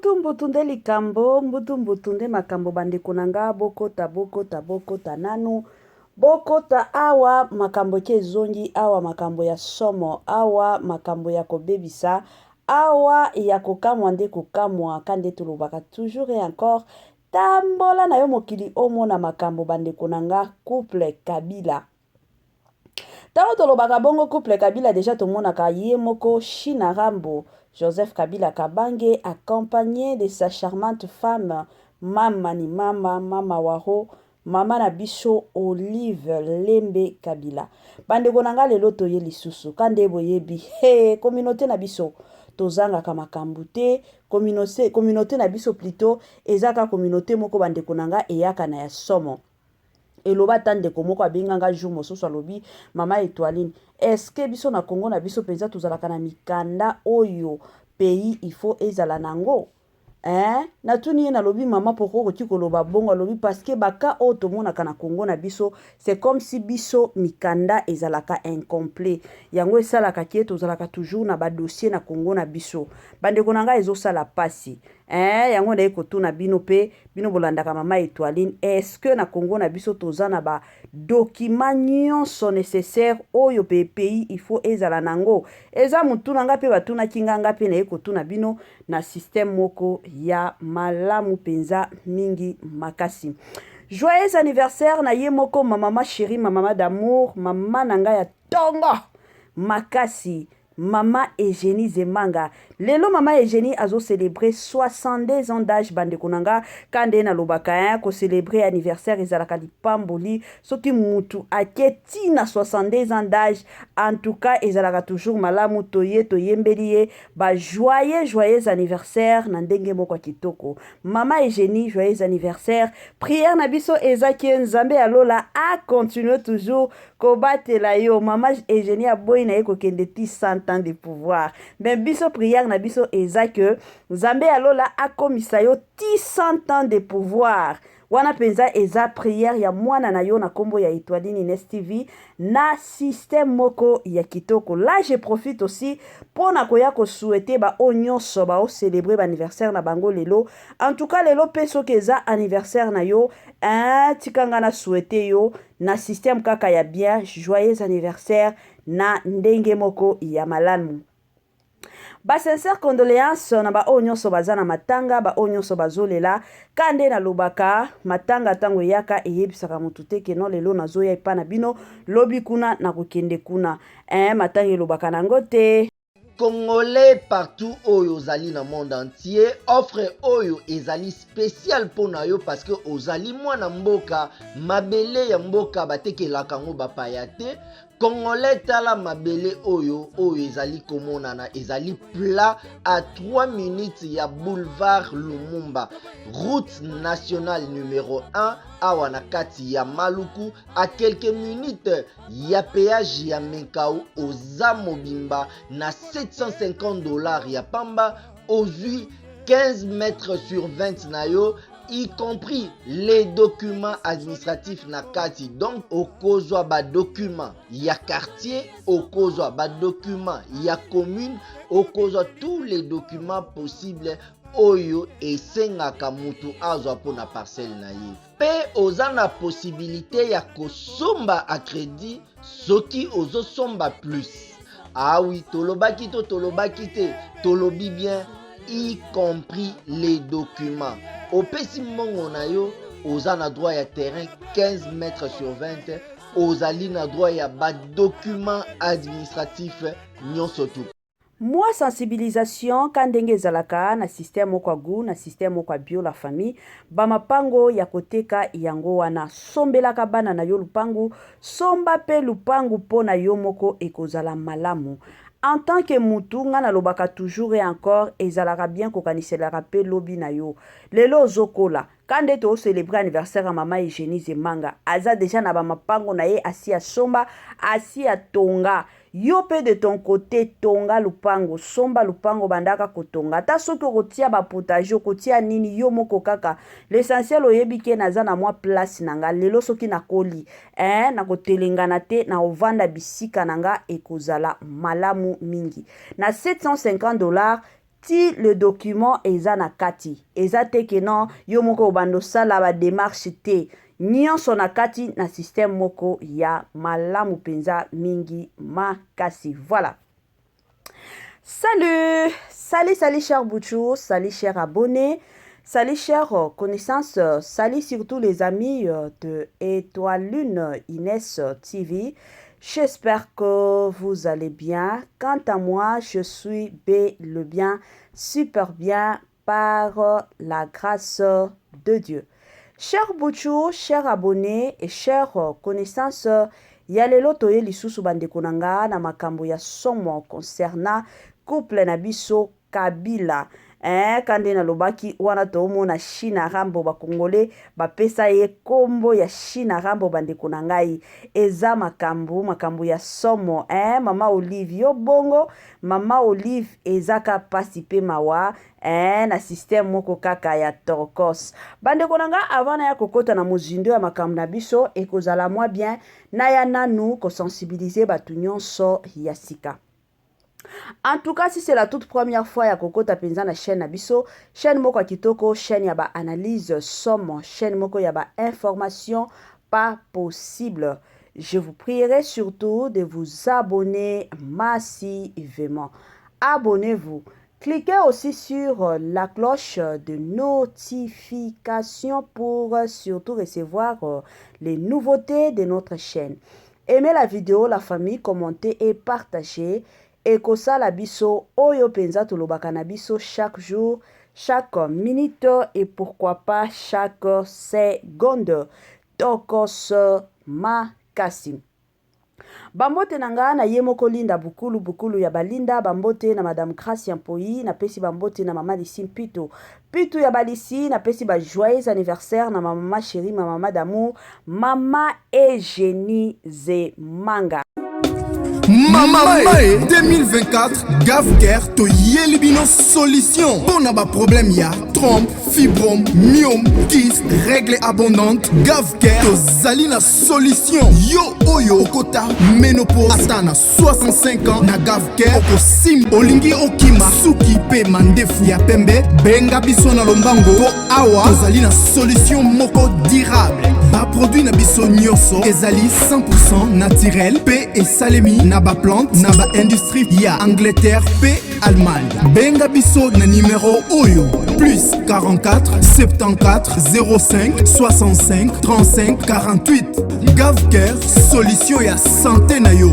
Mbutu nde likambo, mbutu nde makambo bandeko nanga bokota nanu. Bokota awa makambo ke zongi, awa makambo ya somo, awa makambo ya kobebisa, awa ya kokamwa nde kokamwa kande tulobaka toujours et encore. Tambola na yo mokili omona makambo bandeko nanga couple Kabila. Tango tolobaka bongo couple Kabila déjà tomonaka ye moko China Rambo Joseph Kabila Kabange accompagné de sa charmante femme Mama Waro Mama na biso Olive Lembe Kabila. Bandeko nanga lelo toye lisusu kande boyebi communauté na biso tozanga kama kambute communauté na biso plutôt ezaka communauté moko bandeko nanga eyaka na ya somo. Eloba tande komoko abenganga jour mosusu alobi mama Étoiline est-ce que biso na Congo na biso penza tozalaka na mikanda oyo pays il faut ezala nango na tuni na lobi mama poko koti koloba bongo alobi parce que baka o to mona kana Congo na biso c'est comme si biso mikanda ezalaka incomplet yango esalaka ki tozalaka toujours na ba dossier na Congo na biso bandeko nanga ezosala pasi yango na ekotuna bino pe bino bolandaka mama Étoiline est-ce que na Congo na biso tozana ba documents nyonso nécessaire oyo pe pays il faut ezala nango eza mutu nanga pe batuna kinganga pe na ekotuna bino na système moko ya malamu penza mingi makasi. Joyeux anniversaire na ye moko mama chérie mama d'amour mama nanga ya tongo makasi Mama Eugénie Zemanga. Lelo Mama Eugénie azo célébrer 62 ans d'âge bandeko nanga kande na lobaka ko célébrer anniversaire ezalaka lipamboli soki mutu aketi na 62 ans d'âge en tout cas ezalaka toujours malamu toyembeli ba joyeux anniversaire na ndenge moko kitoko. Mama Eugénie joyeux anniversaire. Prière na biso ezaki nzambe alola a continuer toujours kobatela yo Mama Eugénie aboyi na eko kende ti 100 ans de pouvoir. Mais biso prière na biso eza que Nzambe alola akomisa yo ti 100 ans de pouvoir. Wana penza eza prière ya mwana na yo na kombo ya Étoiline Ines TV na système moko ya kitoko. Là je profite aussi pour na koya ko souhaiter ba onyonso ba o célébrer ba anniversaire na bango lelo. En tout cas lelo peso keza anniversaire na yo tikanga na souhaiter yo na système kaka ya bien joyeux anniversaire na ndenge moko ya malamu. Ba sincère condoléances na ba onyonso bazana matanga ba onyonso bazolela kande na lobaka matanga tango yaka eyebisaka mutu te ke no lelo nazoya ipana bino lobi kuna na kokende kuna matanga lobaka nango te. Congolais partout oyo ozali na monde entier offre oyo ezali spécial pona yo parce que ozali mwana mboka mabele ya mboka batekelaka ngo bapaya te. Congolais tala mabele oyo ezali komonana ezali plat à 3 minutes ya boulevard Lumumba route nationale numéro 1 awa na kati ya Maluku à quelques minutes ya péage ya Menkau oza mobimba na $750 ya pamba ozui 15 mètres sur 20 na yo y compris les documents administratifs na kati donc okozwa ba documents ya quartier okozwa ba documents ya commune okozwa tous les documents possibles oyo esengaka mutu azwa pona parcelle na ye pe oza na possibilité ya kosomba a crédit soki ozosomba plus oui tolobaki te tolobi bien y compris les documents opesi mbongo na yo oza na droit ya terrain 15 mètres sur 20 ozali na droit ya ba documents administratifs nyonso tu. Moi sensibilisation kandenge ezalaka na système kwa gu na système kwa bio la famille ba mapango ya koteka yango wana sombelaka bana na yo lupangu somba pe lupangu pona yo moko ekozala malamu. En tant que mutu nga na lobaka toujours et encore ezalaka bien kokaniselaka pe lobi na yo lelo zokola kande to célébrer anniversaire à Mama Eugénie Zemanga aza déjà na ba mapango na ye asi somba asi tonga yo pe de ton côté tonga lupango somba lupango bandaka kotonga ta soki kotia ba potager kotia nini yo moko kaka l'essentiel oyebi ke naza na mwa place nanga lelo soki na koli na kotelengana te na ovanda bisika nanga ekozala malamu mingi na $750 ti le document eza na kati eza te ke non yo moko obando sala ba démarche te nyonso na kati na système moko ya malamu penza mingi makasi. Voilà. Salut chers Bouchou, salut chers abonnés, salut chers connaissances, salut surtout les amis de Étoile Lune Inès TV. J'espère que vous allez bien. Quant à moi, je suis le bien, super bien par la grâce de Dieu. Chers Bouchou, chers abonnés et chers connaissances, ya lelo toye lisusu bandeko nanga na makambo ya somo concernant couple na biso Kabila. Kande na lobaki wana toomona China Rambo ba Congolais ba pesa ye kombo ya China Rambo bandeko na ngai eza makambo ya somo. Mama Olive yo bongo Mama Olive ezaka pasi pe mawa na système moko kaka ya torkos bandeko na nga avant na ya kokota na mozindo ya makambo na biso ekozala mwa bien na ya nanu ko sensibiliser batu nyonso ya sika. En tout cas, si c'est la toute première fois ya kokota penza na chaîne Abiso, chaîne moko ya kitoko, chaîne ya ba analyse somme, chaîne moko ya ba information pas possible. Je vous prierai surtout de vous abonner massivement. Abonnez-vous. Cliquez aussi sur la cloche de notification pour surtout recevoir les nouveautés de notre chaîne. Aimez la vidéo, la famille, commentez et partagez. Et kosala biso oyo penza tolobaka na biso chaque jour, chaque minute et pourquoi pas chaque seconde. Tokos makasi. Bambote nanga na yemoko linda bukulu ya balinda bambote na madame Gracia Mpoi na pesi bambote na mama Lisi Pitu ya balisi na pesi ba joyeux anniversaire na mama chérie mama d'amour mama Eugénie Zemanga. Mama 2024 Gavker to yelibino solution pour na ba problème ya trompe, fibrome, myome, kyste, règle abondante. Gavker to zali na solution yo oyo kota ménopause atana 65 ans na Gavker oko sim olingi okima suki pe mandefu ya pembe benga biso na lombango po awa to zali na solution moko durable ba produit na biso nyonso ezali 100% naturel pe esalemi na ba plante na ba industrie ya Angleterre pe Allemagne. Benga biso na numéro oyo plus 44 74 05 65 35 48. Gavker solution ya santé na yo.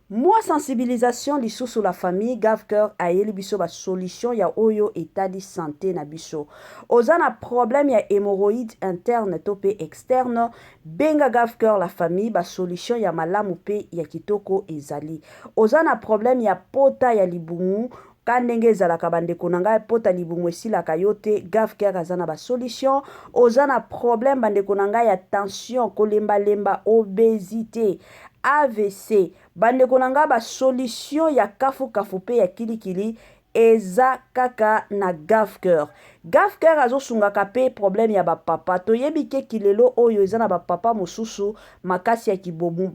Moi sensibilisation liso sur la famille Gavker ayeli biso ba solution ya oyo état de santé na biso. Ozana problème ya hémorroïde interne topé externe benga Gavker la famille ba solution ya malamu pe ya kitoko ezali. Ozana problème ya pota ya libumu kandenge ezalaka bandeko na ngai pota libumu esilaka yo te Gavker azana ba solution. Ozana problème bandeko na ngai ya tension kolemba obésité AVC bandeko na nga ba solution ya kafu pe ya kilikili eza kaka na Gavker. Gavker azosungaka pe problème ya ba papa toyebi ke kilelo oyo eza na ba papa mosusu makasi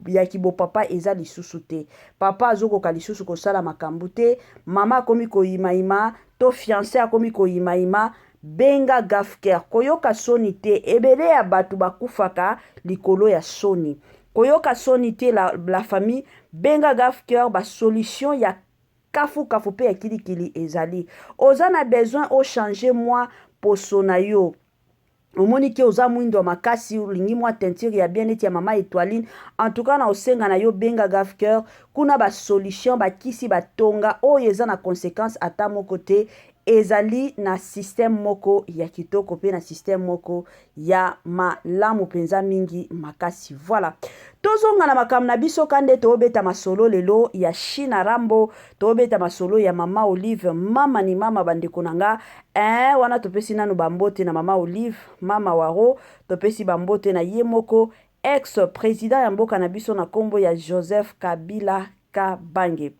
ya kibo papa eza lisusu te papa azokoka lisusu kosala makambu te mama akomi koyimayima to fiancé akomi koyimayima benga Gavker koyoka soni te ebele ya batu bakufaka likolo ya soni koyoka soni te la famille benga Gavker ba solution ya kafu pe ya kilikili ezali. Oza na besoin o changer moi poso na yo omoni ke oza mwindo makasi ulingi mwa teinture ya bien eti ya mama Étoiline en tout cas na osenga na yo benga Gavker kuna ba solution ba kisi batonga oyo eza na conséquence ata moko te ezali na système moko ya kitoko pe na système moko ya malamu penza mingi makasi. Voilà. Tozonga na makambo na biso kande tobeta masolo lelo ya China Rambo tobeta masolo ya mama Olive mama ni mama bandeko nanga wana topesi nanu bambote na mama Olive mama waro topesi bambote na yemoko ex président ya mboka na biso na kombo ya Joseph Kabila Kabange.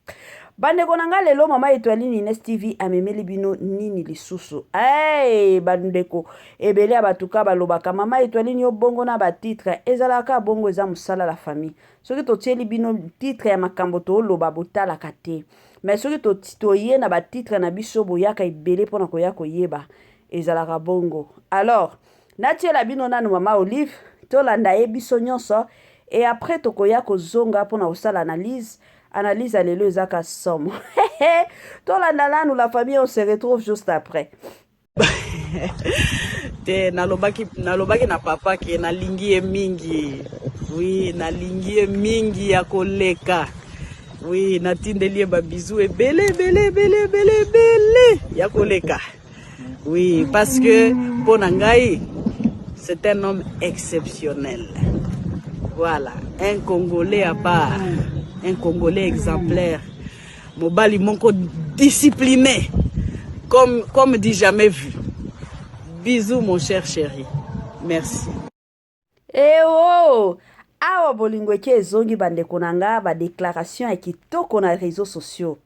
bandeko na nga lelo mama Etoiline Ines TV amemeli bino nini lisusu. Hey, bandeko ebele ya batuka balobaka mama Etoiline yo bongo na ba titre ezalaka bongo eza musala la famille. Soki totieli bino titre ya makambo to loba botalaka te. Mais soki toye na ba titre na biso boyaka ebele pona koya koyeba ezalaka bongo. Alors, natiela bino nanu mama Olive tolanda ye biso nyonso et après tokoya kozonga pona osala analyse à lelo ezaka somme. Tolanda nanu la famille on se retrouve juste après. Te nalobaki na papa ke nalingi ye mingi. Oui, nalingi ye mingi ya koleka. Oui, natindeli ba bisou ebele ya koleka. Oui, parce que Bonangai c'est un homme exceptionnel. Voilà, un Congolais à part, un Congolais exemplaire. Mobali monko discipliné, comme dit jamais vu. Bisous mon cher chéri. Merci. Eh oh! Awa bolingo eke ezongi bandeko na nga ba déclaration ya kitoko na réseaux sociaux.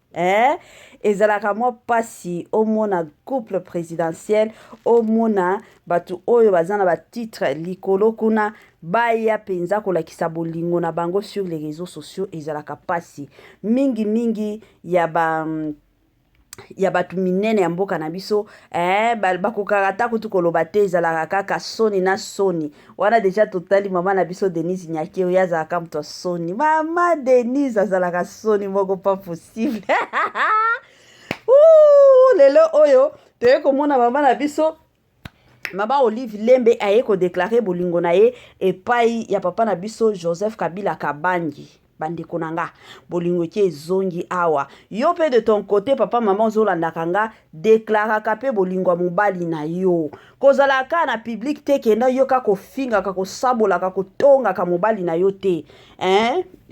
Ezalaka mwa pasi omona couple présidentiel omona batu oyo bazana ba titre likolo kuna baya penza kolakisa bolingo na bango sur les réseaux sociaux ezalaka pasi mingi ya batu minene ya mboka na biso bakokaka kutu koloba te ezalaka kaka soni na soni wana deja totali mama na biso Denise Nyakio yazalaka mto soni mama Denise azalaka soni moko pas possible. Lelo oyo toye komona mama na biso mama Olive Lembe aye ko déclarer bolingo na ye epai ya papa na biso Joseph Kabila Kabangi. Bandeko nanga bolingo ke zongi awa yo pe de ton côté papa maman ozolandaka nga déclaraka pe bolingo mobali na yo kozalaka na public te kenda yo ka kofinga ka kosabola ka kotonga ka mobali na yo te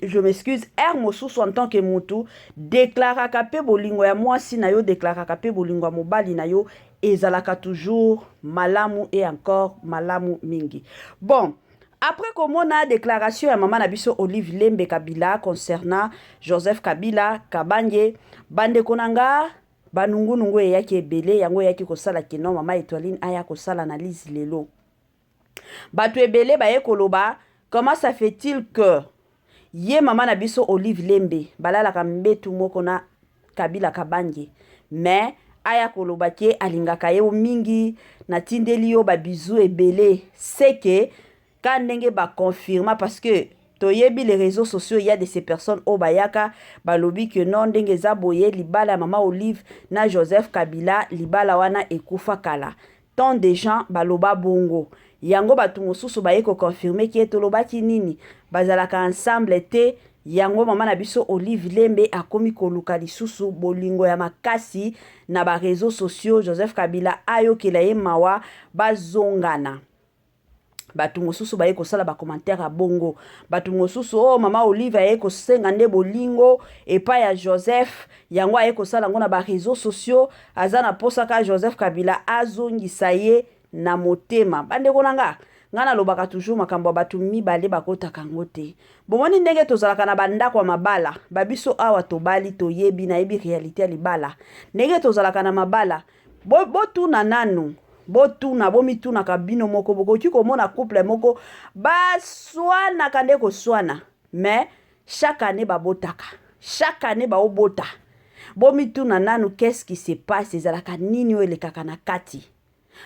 je m'excuse mosusu en tant que mutu déclaraka pe bolingo ya mwasi na yo déclaraka pe bolingo mobali na yo ezalaka toujours malamu et encore malamu mingi. Bon, après comment on a déclaration à maman Nabiso Olive Lembe Kabila concernant Joseph Kabila Kabange bande konanga banungu nungu yaki ebele yango yaki kosala kino mama Etoiline aya kosala analyse lelo batu ebele baye koloba comment ça fait-il que ye maman Nabiso Olive Lembe balala kambetu moko na Kabila Kabange mais aya koloba ke alingaka ye mingi na tindeli yo ba bizu ebele c'est que quand ndenge ba confirma parce que toyebi les réseaux sociaux il y a de ces personnes au bayaka balobi que non ndenge za boye libala mama Olive na Joseph Kabila libala wana ekufa kala tant de gens baloba bongo yango batu mosusu baye ko confirmer que tolobaki nini bazalaka ensemble te yango mama na biso Olive Lembe akomi koluka lisusu bolingo ya makasi na ba réseaux sociaux Joseph Kabila ayo kela ye mawa bazongana batu mosusu baye kosala ba commentaire a bongo batu mosusu oh mama Olive aye kosenga nde bolingo epa ya Joseph yango aye kosala ngona ba réseaux sociaux azana posaka Joseph Kabila azongisa ye na motema bande konanga ngana lobaka toujours makambo batu mibale bakota kangote bomoni ndenge tozalaka na banda kwa mabala babiso awa tobali toyebi na yebi réalité libala ndenge tozalaka na mabala botuna nanu botuna bomituna kabino moko bokoki komona couple moko baswana kande ko swana mais chaque année babotaka chaque année baobota bomituna nanu qu'est-ce qui se passe ezalaka nini o elekaka na kati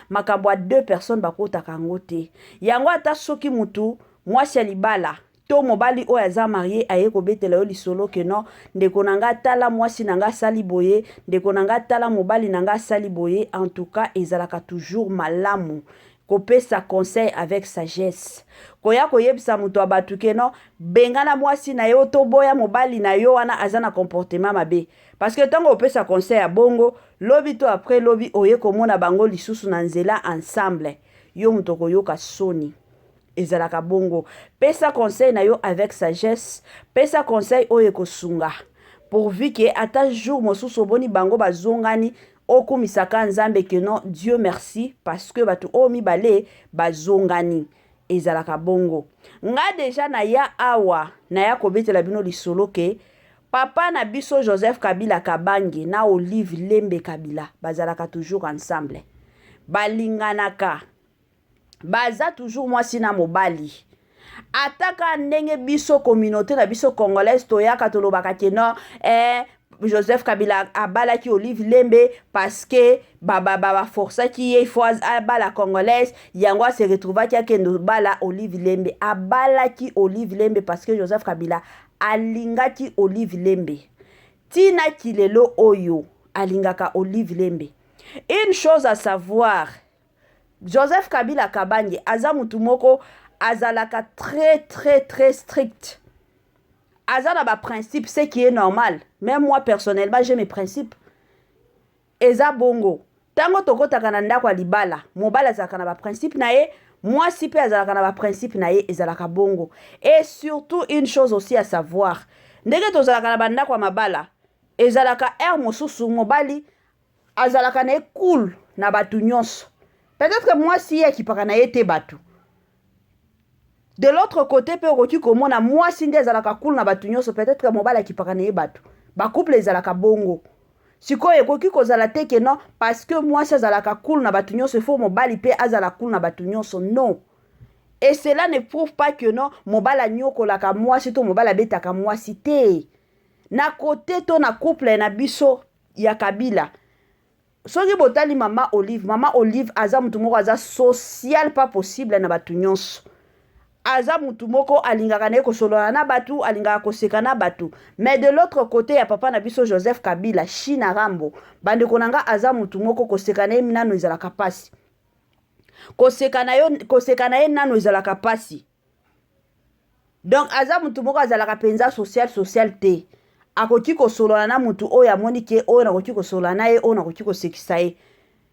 makambo a deux personnes bakotaka ngote yango ata soki mutu mwasi libala to mobali oyo aza marié aye kobetela yo lisolo ke non ndeko nanga tala mwasi nanga sali boye ndeko nanga tala mobali nanga sali boye en tout cas ezalaka toujours malamu kopesa conseil avec sagesse koya koyebisa mutu abatu ke non bengana mwasi na yo to boya mobali na yo wana azana comportement mabe parce que tango opesa conseil ya bongo lobi to après lobi oye komona bango lisusu na nzela ensemble yo mutu koyoka soni ezalaka bongo pesa conseil na yo avec sagesse pesa conseil oyo kosunga pourvu que ata jour mosusu boni bango bazongani okumisaka nzambe que non Dieu merci parce que batu o mibale bazongani ezalaka bongo nga deja na ya awa na ya kobetela bino lisolo ke papa na biso Joseph Kabila Kabange na Olive Lembe Kabila bazalaka toujours ensemble, balinganaka, baza toujours mwasi na mobali. Ataka ndenge biso communauté na biso congolaise toyaka tolobaka ke non Joseph Kabila abalaki Olive Lembe parce que baba forçaki ye faut abala congolaise yango se retrouvaki akendo bala Olive Lembe, abalaki Olive Lembe parce que Joseph Kabila alingaki Olive Lembe. Tina kilelo oyo alingaka Olive Lembe. Une chose à savoir, Joseph Kabila Kabange aza mutu moko azalaka très strict. Aza na ba principe, ce qui est normal. Même moi personnellement, j'ai mes principes. Eza bongo. Tango tokotaka na ndako libala, mobala azalaka na ba principe na ye, moi si pe azalaka na ba principe na ye ezalaka bongo. Et surtout une chose aussi à savoir, ndenge tozalaka na bandako ya mabala, ezalaka mosusu mobali azalaka na cool na batu nyonso. Peut-être que moi si ekipaka na ye te batu. De l'autre côté, pe roki komona moi sinde ezalaka cool na batu nyonso, peut-être que mobala ekipaka na ye batu. Ba couple ezalaka bongo. Sikoyo ekoki kozala te ke non parce que moi ça ezalaka cool na batu nyonso, faut mobali pe azala cool na batu nyonso. Non. Et cela ne prouve pas que non mobala nyokolaka moi si to mobala betaka moi si te. Na côté to na couple na biso ya Kabila. Soki botali mama Olive aza mutu moko aza social pas possible na batu nyonso. Aza mutu moko alingaka na kosolola na batu, alingaka koseka na batu. Mais de l'autre côté ya papa na biso Joseph Kabila China Rambo bande konanga aza mutu moko koseka na nano ezalaka pasi. Koseka na ye nano ezalaka pasi. Donc aza mutu moko azalaka penza social te. Akoki kosolola na mutu oyo amoni ke oyo nakoki kosolola na ye oyo nakoki kosekisa ye.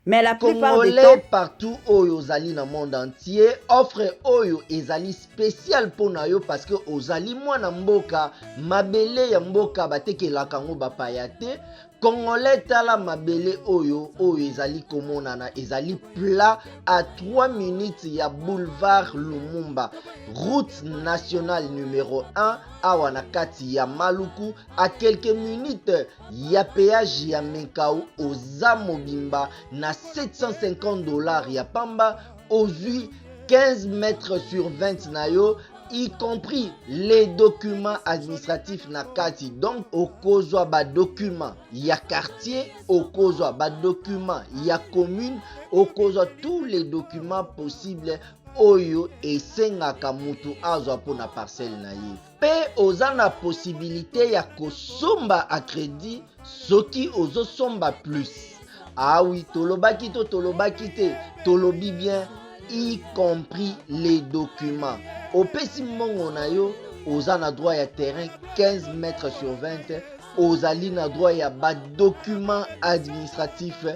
Mais la plupart du temps partout oyo ozali na monde entier offre oyo ezali spécial pona yo parce que ozali mwana mboka mabele ya mboka batekelaka ngo bapaya te. Congolais tala mabele oyo ezali komonana ezali plat à 3 minutes ya boulevard Lumumba, route nationale numéro 1 awa na kati ya Maluku, à quelques minutes ya péage ya Menkau oza mobimba na $750 ya pamba ozui 15 mètres sur 20 na yo, y compris les documents administratifs na kati. Donc okozwa ba document ya quartier, okozwa ba document ya commune, okozwa tous les documents possibles oyo esengaka mutu azwa pona parcelle na ye. Pe oza na possibilité ya kosomba a crédit soki ozosomba plus. Ah oui, tolobaki te, tolobi bien, y compris les documents. Opesi mongo na yo, oza na droit ya terrain 15 mètres sur 20, ozali na droit ya ba document administratif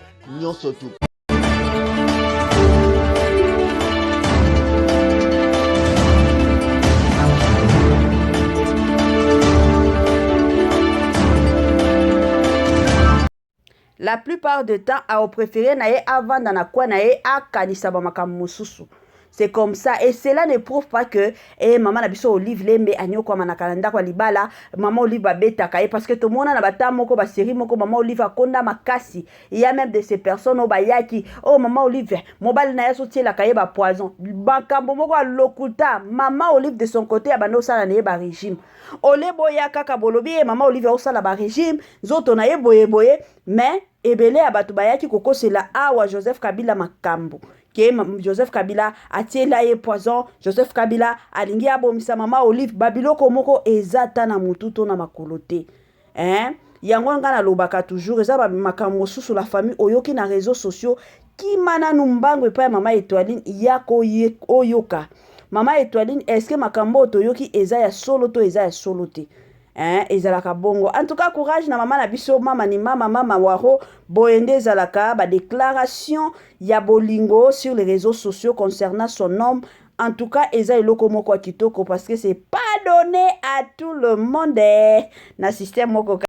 nyonso tu. La plupart du temps, a préféré nae avant dans la quoi nae a kanisa ba makambo mosusu. C'est comme ça. Et cela ne prouve pas que maman na biso Olive Lembe anyo kwa manakalanda kwa libala, maman Olive babeta kaye parce que tout le monde na bata moko ba série moko maman Olive akonda makasi. Il y a même de ces personnes au bayaki, oh maman Olive, mobile na yaso tie la kaye ba poison. Bakambo moko a lokuta, maman Olive de son côté abano sala na ye ba régime. Ole boya kaka bolobi maman Olive o sala ba régime, zoto na ye boye mais ebele abatu bayaki kokosela awa Joseph Kabila makambo. Joseph Kabila atiela ye poison, Joseph Kabila alingi abomisa mama Olive babiloko moko ezata na mututo na makolote. Yango nga na lobaka toujours eza ba makambo susu la famille oyoki na réseaux sociaux ki mana numbango epa mama Étoiline yako oyoka. Mama Étoiline est-ce que makambo toyoki eza ya solo to eza ya solo te? Ezalaka bongo. En tout cas, courage na mama na biso, mama ni mama waro, boende ezalaka, ba déclaration ya bolingo sur les réseaux sociaux concernant son homme. En tout cas, eza eloko moko kitoko parce que c'est pas donné à tout le monde. Na système moko